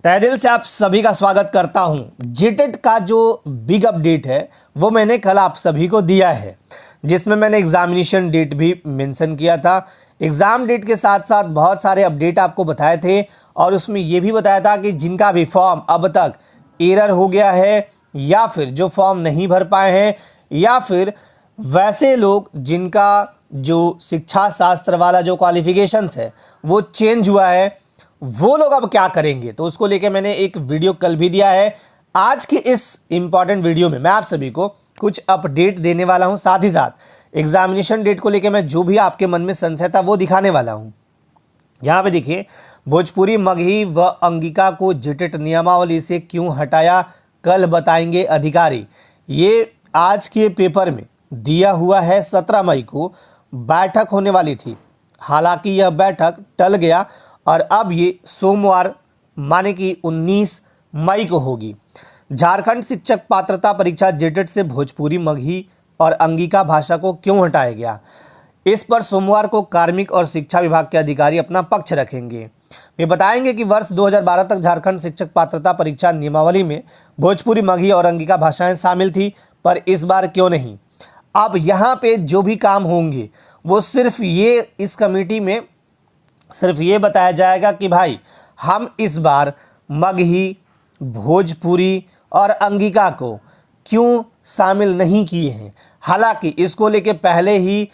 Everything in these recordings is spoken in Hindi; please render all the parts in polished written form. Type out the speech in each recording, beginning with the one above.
तहे दिल से आप सभी का स्वागत करता हूं। जीटेट का जो बिग अपडेट है वो मैंने कल आप सभी को दिया है, जिसमें मैंने एग्जामिनेशन डेट भी मेंशन किया था। एग्ज़ाम डेट के साथ साथ बहुत सारे अपडेट आपको बताए थे और उसमें ये भी बताया था कि जिनका भी फॉर्म अब तक एरर हो गया है या फिर जो फॉर्म नहीं भर पाए हैं या फिर वैसे लोग जिनका जो शिक्षा शास्त्र वाला जो क्वालिफिकेशंस है वो चेंज हुआ है, वो लोग अब क्या करेंगे। तो उसको लेके मैंने एक वीडियो कल भी दिया है। आज की इस इंपॉर्टेंट वीडियो में मैं आप सभी को कुछ अपडेट देने वाला हूं, साथ ही साथ एग्जामिनेशन डेट को लेके मैं जो भी आपके मन में संशय था वो दिखाने वाला हूं। यहाँ पे देखिए, भोजपुरी, मगही व अंगिका को जीटेट नियमावली से क्यों हटाया, कल बताएंगे अधिकारी। ये आज के पेपर में दिया हुआ है। 17 मई को बैठक होने वाली थी, हालांकि यह बैठक टल गया और अब ये सोमवार माने कि 19 मई को होगी। झारखंड शिक्षक पात्रता परीक्षा जेटेट से भोजपुरी, मगही और अंगिका भाषा को क्यों हटाया गया, इस पर सोमवार को कार्मिक और शिक्षा विभाग के अधिकारी अपना पक्ष रखेंगे। वे बताएंगे कि वर्ष 2012 तक झारखंड शिक्षक पात्रता परीक्षा नियमावली में भोजपुरी, मगही और अंगिका भाषाएं शामिल थी, पर इस बार क्यों नहीं। अब यहाँ पे जो भी काम होंगे वो सिर्फ ये इस कमेटी में सिर्फ ये बताया जाएगा कि भाई हम इस बार मगही, भोजपुरी और अंगिका को क्यों शामिल नहीं किए हैं। हालांकि इसको लेके पहले ही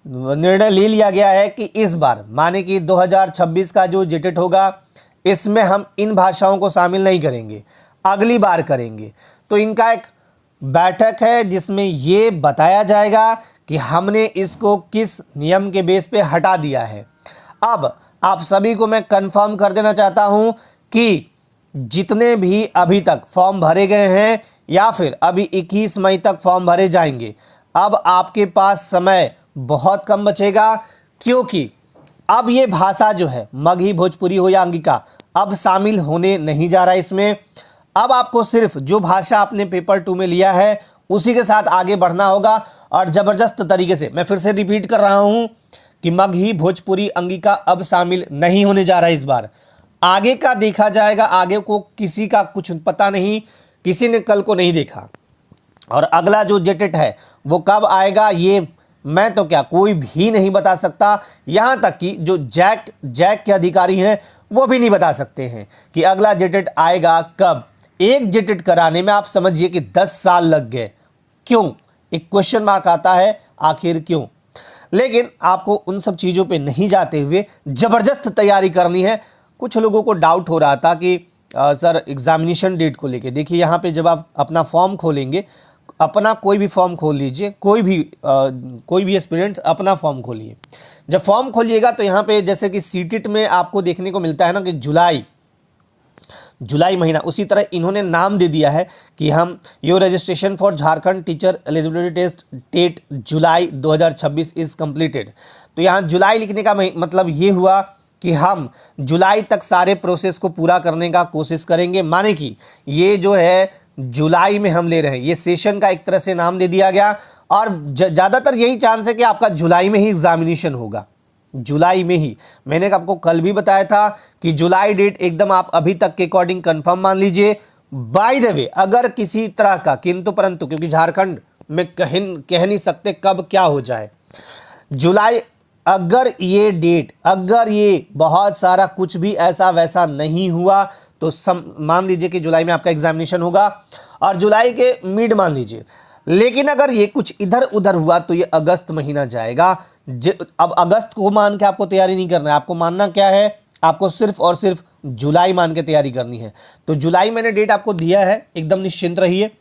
निर्णय ले लिया गया है कि इस बार माने कि 2026 का जो जेटेट होगा इसमें हम इन भाषाओं को शामिल नहीं करेंगे, अगली बार करेंगे। तो इनका एक बैठक है जिसमें ये बताया जाएगा कि हमने इसको किस नियम के बेस पे हटा दिया है। अब आप सभी को मैं कंफर्म कर देना चाहता हूं कि जितने भी अभी तक फॉर्म भरे गए हैं या फिर अभी 21 मई तक फॉर्म भरे जाएंगे, अब आपके पास समय बहुत कम बचेगा, क्योंकि अब ये भाषा जो है मगही, भोजपुरी हो या अंगिका अब शामिल होने नहीं जा रहा है इसमें। अब आपको सिर्फ जो भाषा आपने पेपर 2 में लिया है उसी के साथ आगे बढ़ना होगा और ज़बरदस्त तरीके से। मैं फिर से रिपीट कर रहा हूँ कि मगही, भोजपुरी, अंगिका अब शामिल नहीं होने जा रहा है इस बार। आगे का देखा जाएगा, आगे को किसी का कुछ पता नहीं, किसी ने कल को नहीं देखा। और अगला जो जेटेट है वो कब आएगा ये मैं तो क्या कोई भी नहीं बता सकता। यहाँ तक कि जो जैक के अधिकारी हैं वो भी नहीं बता सकते हैं कि अगला जेटेट आएगा कब। एक जेटेट कराने में आप समझिए कि 10 साल लग गए। क्यों, एक क्वेश्चन मार्क आता है, आखिर क्यों। लेकिन आपको उन सब चीज़ों पे नहीं जाते हुए ज़बरदस्त तैयारी करनी है। कुछ लोगों को डाउट हो रहा था कि सर एग्जामिनेशन डेट को लेके, देखिए यहाँ पे जब आप अपना फॉर्म खोलेंगे, अपना कोई भी फॉर्म खोल लीजिए, कोई भी एस्पिरेंट्स अपना फॉर्म खोलिए। जब फॉर्म खोलिएगा तो यहाँ पे जैसे कि सीटेट में आपको देखने को मिलता है ना कि जुलाई महीना, उसी तरह इन्होंने नाम दे दिया है कि हम your registration for Jharkhand teacher eligibility test date July 2026 is completed. तो यहाँ जुलाई लिखने का मतलब ये हुआ कि हम जुलाई तक सारे प्रोसेस को पूरा करने का कोशिश करेंगे। माने कि ये जो है जुलाई में हम ले रहे हैं, ये सेशन का एक तरह से नाम दे दिया गया और ज़्यादातर यही चांस है कि आपका जुलाई में ही एग्जामिनेशन होगा, जुलाई में ही। मैंने आपको कल भी बताया था कि जुलाई डेट एकदम आप अभी तक के अकॉर्डिंग कंफर्म मान लीजिए। बाय द वे, अगर किसी तरह का किंतु परंतु, क्योंकि झारखंड में कह नहीं सकते कब क्या हो जाए, जुलाई अगर ये डेट, अगर ये बहुत सारा कुछ भी ऐसा वैसा नहीं हुआ तो मान लीजिए कि जुलाई में आपका एग्जामिनेशन होगा और जुलाई के मिड मान लीजिए। लेकिन अगर ये कुछ इधर उधर हुआ तो ये अगस्त महीना जाएगा। अब अगस्त को मान के आपको तैयारी नहीं करना है, आपको मानना क्या है, आपको सिर्फ और सिर्फ जुलाई मान के तैयारी करनी है। तो जुलाई मैंने डेट आपको दिया है, एकदम निश्चिंत रहिए।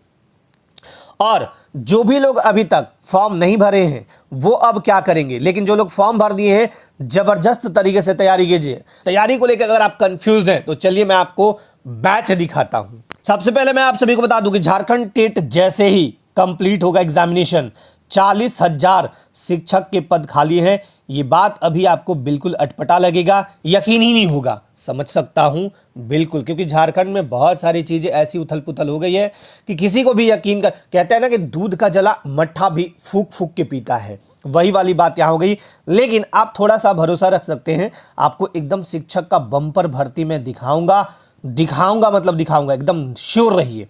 और जो भी लोग अभी तक फॉर्म नहीं भरे हैं वो अब क्या करेंगे, लेकिन जो लोग फॉर्म भर दिए हैं जबरदस्त तरीके से तैयारी कीजिए। तैयारी को लेकर अगर आप कंफ्यूज हैं तो चलिए मैं आपको बैच दिखाता हूं। सबसे पहले मैं आप सभी को बता दूं कि झारखंड टेट जैसे ही कंप्लीट होगा एग्जामिनेशन, 40,000 शिक्षक के पद खाली हैं। ये बात अभी आपको बिल्कुल अटपटा लगेगा, यकीन ही नहीं होगा, समझ सकता हूं बिल्कुल, क्योंकि झारखंड में बहुत सारी चीज़ें ऐसी उथल पुथल हो गई है कि किसी को भी यकीन कर, कहते हैं ना कि दूध का जला मट्ठा भी फूक फूक के पीता है, वही वाली बात यहाँ हो गई। लेकिन आप थोड़ा सा भरोसा रख सकते हैं, आपको एकदम शिक्षक का बम्पर भर्ती में दिखाऊंगा दिखाऊंगा, मतलब दिखाऊंगा, एकदम श्योर रहिए।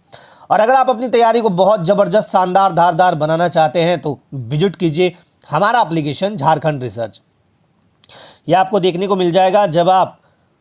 और अगर आप अपनी तैयारी को बहुत ज़बरदस्त, शानदार, धारदार बनाना चाहते हैं तो विजिट कीजिए हमारा एप्लीकेशन झारखंड रिसर्च। यह आपको देखने को मिल जाएगा जब आप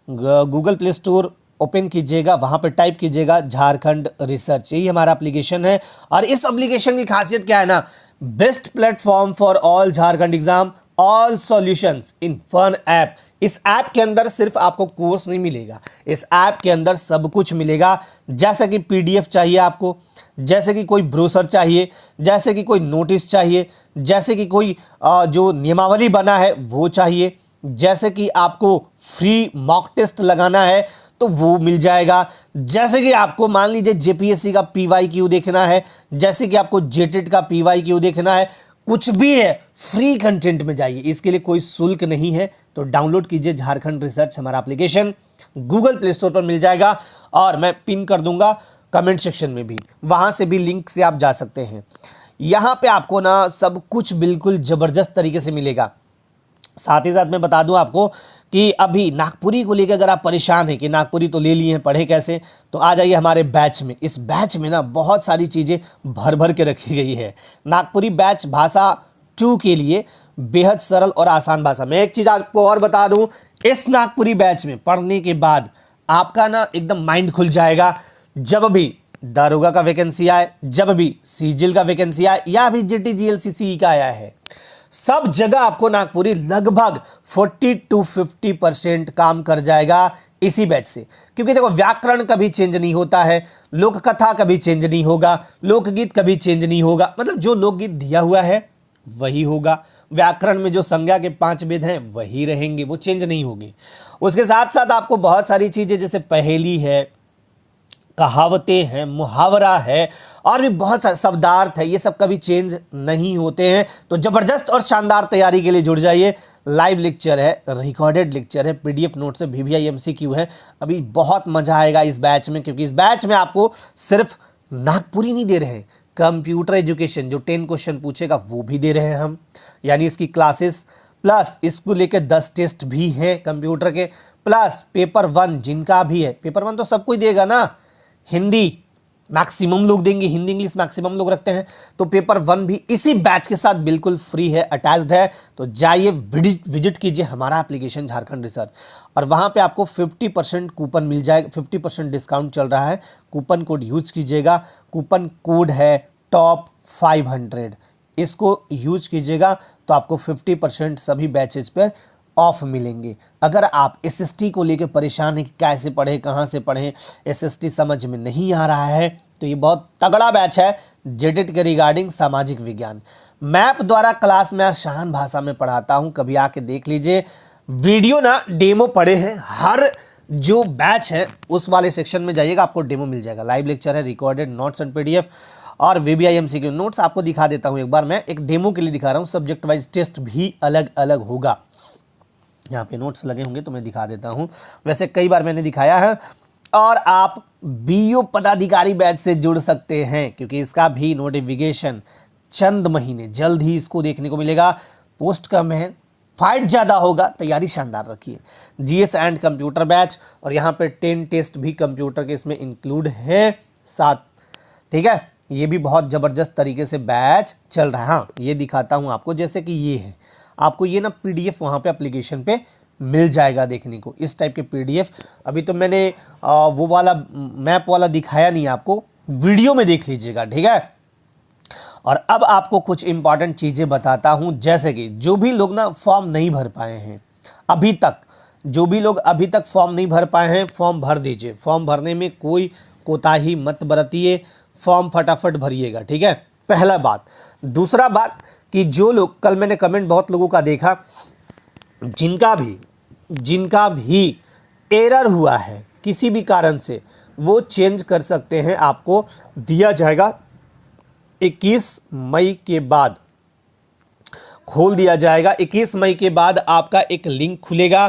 गूगल प्ले स्टोर ओपन कीजिएगा, वहाँ पे टाइप कीजिएगा झारखंड रिसर्च, यही हमारा एप्लीकेशन है। और इस एप्लीकेशन की खासियत क्या है ना, best platform for all Jharkhand exam, all solutions in fun app. इस ऐप के अंदर सिर्फ आपको कोर्स नहीं मिलेगा, इस ऐप के अंदर सब कुछ मिलेगा। जैसे कि पीडीएफ चाहिए आपको, जैसे कि कोई ब्रोशर चाहिए, जैसे कि कोई नोटिस चाहिए, जैसे कि कोई जो नियमावली बना है वो चाहिए, जैसे कि आपको फ्री मॉक टेस्ट लगाना है तो वो मिल जाएगा, जैसे कि आपको मान लीजिए जेपीएससी का पीवाईक्यू देखना है, जैसे कि आपको जेटेट का पीवाईक्यू देखना है, कुछ भी है, फ्री कंटेंट में जाइए, इसके लिए कोई शुल्क नहीं है। तो डाउनलोड कीजिए झारखंड रिसर्च, हमारा एप्लीकेशन गूगल प्ले स्टोर पर मिल जाएगा और मैं पिन कर दूंगा कमेंट सेक्शन में भी, वहां से भी लिंक से आप जा सकते हैं। यहाँ पे आपको ना सब कुछ बिल्कुल ज़बरदस्त तरीके से मिलेगा। साथ ही साथ मैं बता दूं आपको कि अभी नागपुरी को लेकर अगर आप परेशान हैं कि नागपुरी तो ले लिए हैं, पढ़े कैसे, तो आ जाइए हमारे बैच में। इस बैच में ना बहुत सारी चीज़ें भर भर के रखी गई है। नागपुरी बैच भाषा 2 के लिए बेहद सरल और आसान भाषा। मैं एक चीज़ आपको और बता दूं, इस नागपुरी बैच में पढ़ने के बाद आपका ना एकदम माइंड खुल जाएगा। जब भी दारोगा का वैकेंसी आए, जब भी सीजिल का वैकेंसी आए, या भी जीटीजीएलसीसी का आया है, सब जगह आपको नागपुरी लगभग 40 to 50% काम कर जाएगा इसी बैच से। क्योंकि देखो व्याकरण कभी चेंज नहीं होता है, लोक कथा कभी चेंज नहीं होगा, लोकगीत कभी चेंज नहीं होगा, मतलब जो लोकगीत दिया हुआ है वही होगा। व्याकरण में जो संज्ञा के 5 भेद हैं वही रहेंगे, वो चेंज नहीं होगी। उसके साथ साथ आपको बहुत सारी चीज़ें जैसे पहेली है, कहावतें हैं, मुहावरा है, और भी बहुत सारे शब्दार्थ है, ये सब कभी चेंज नहीं होते हैं। तो ज़बरदस्त और शानदार तैयारी के लिए जुड़ जाइए। लाइव लेक्चर है, रिकॉर्डेड लेक्चर है, पीडीएफ नोट्स है, वीवीआई एमसीक्यू है। अभी बहुत मज़ा आएगा इस बैच में, क्योंकि इस बैच में आपको सिर्फ नागपुरी नहीं दे रहे हैं, कंप्यूटर एजुकेशन जो 10 क्वेश्चन पूछेगा वो भी दे रहे हैं हम, यानी इसकी क्लासेस, प्लस इसको लेकर 10 टेस्ट भी हैं कंप्यूटर के, प्लस पेपर 1 जिनका भी है। पेपर 1 तो सब कोई देगा ना, हिंदी मैक्सिमम लोग देंगे, हिंदी इंग्लिश मैक्सिमम लोग रखते हैं, तो पेपर 1 भी इसी बैच के साथ बिल्कुल फ्री है, अटैच्ड है। तो जाइए विजिट कीजिए हमारा एप्लीकेशन झारखंड रिसर्च, और वहाँ पे आपको 50% कूपन मिल जाएगा, 50% डिस्काउंट चल रहा है। कूपन कोड यूज कीजिएगा, कूपन कोड है टॉप 500, इसको यूज कीजिएगा तो आपको 50% सभी बैचेज पर ऑफ मिलेंगे। अगर आप एसएसटी को लेकर परेशान हैं कि कैसे पढ़ें, कहाँ से पढ़ें, एसएसटी समझ में नहीं आ रहा है, तो ये बहुत तगड़ा बैच है जेटेट के रिगार्डिंग सामाजिक विज्ञान। मैप द्वारा क्लास में आसान भाषा में पढ़ाता हूँ, कभी आके देख लीजिए। वीडियो ना डेमो पड़े हैं, हर जो बैच है उस वाले सेक्शन में जाइएगा, आपको डेमो मिल जाएगा। लाइव लेक्चर है, रिकॉर्डेड नोट्स एंड पीडीएफ, और वीवीआई एमसीक्यू नोट्स आपको दिखा देता हूँ। एक बार मैं एक डेमो के लिए दिखा रहा हूँ, सब्जेक्ट वाइज टेस्ट भी अलग अलग होगा। यहाँ पे नोट्स लगे होंगे तो मैं दिखा देता हूँ, वैसे कई बार मैंने दिखाया है। और आप बीओ पदाधिकारी बैच से जुड़ सकते हैं, क्योंकि इसका भी नोटिफिकेशन चंद महीने जल्द ही इसको देखने को मिलेगा। पोस्ट कम है, फाइट ज़्यादा होगा, तैयारी शानदार रखिए। जीएस एंड कंप्यूटर बैच, और यहाँ पे 10 टेस्ट भी कंप्यूटर के इसमें इंक्लूड है साथ, ठीक है। ये भी बहुत ज़बरदस्त तरीके से बैच चल रहा है। हाँ, ये दिखाता हूँ आपको, जैसे कि ये है, आपको ये ना पीडीएफ वहाँ पे एप्लीकेशन पे मिल जाएगा देखने को, इस टाइप के पीडीएफ। अभी तो मैंने वो वाला मैप वाला दिखाया नहीं आपको, वीडियो में देख लीजिएगा, ठीक है। और अब आपको कुछ इंपॉर्टेंट चीज़ें बताता हूँ, जैसे कि जो भी लोग ना फॉर्म नहीं भर पाए हैं अभी तक, जो भी लोग अभी तक फॉर्म नहीं भर पाए हैं, फॉर्म भर दीजिए। फॉर्म भरने में कोई कोताही मत बरतिए, फॉर्म फटाफट भरिएगा, ठीक है, पहला बात। दूसरा बात कि जो लोग, कल मैंने कमेंट बहुत लोगों का देखा, जिनका भी एरर हुआ है किसी भी कारण से, वो चेंज कर सकते हैं, आपको दिया जाएगा 21 मई के बाद, खोल दिया जाएगा। 21 मई के बाद आपका एक लिंक खुलेगा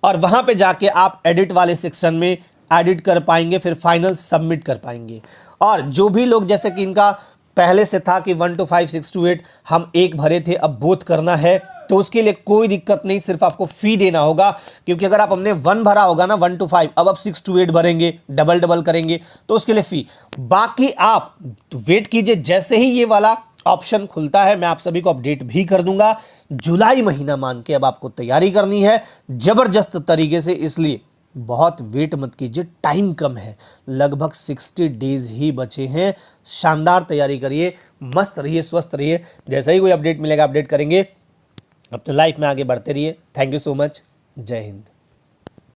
और वहाँ पे जाके आप एडिट वाले सेक्शन में एडिट कर पाएंगे, फिर फाइनल सबमिट कर पाएंगे। और जो भी लोग जैसे कि इनका पहले से था कि 1 to 5, 6 to 8 हम एक भरे थे, अब बोथ करना है, तो उसके लिए कोई दिक्कत नहीं, सिर्फ आपको फी देना होगा। क्योंकि अगर आप हमने 1 भरा होगा ना 1 to 5, अब आप 6 to 8 भरेंगे, डबल डबल करेंगे, तो उसके लिए फी। बाकी आप वेट कीजिए, जैसे ही ये वाला ऑप्शन खुलता है मैं आप सभी को अपडेट भी कर दूंगा। जुलाई महीना मान के अब आपको तैयारी करनी है जबरदस्त तरीके से, इसलिए बहुत वेट मत कीजिए, टाइम कम है, लगभग 60 डेज ही बचे हैं। शानदार तैयारी करिए, मस्त रहिए, स्वस्थ रहिए। जैसा ही कोई अपडेट मिलेगा अपडेट करेंगे। अब तो लाइफ में आगे बढ़ते रहिए। Thank you so much. जय हिंद।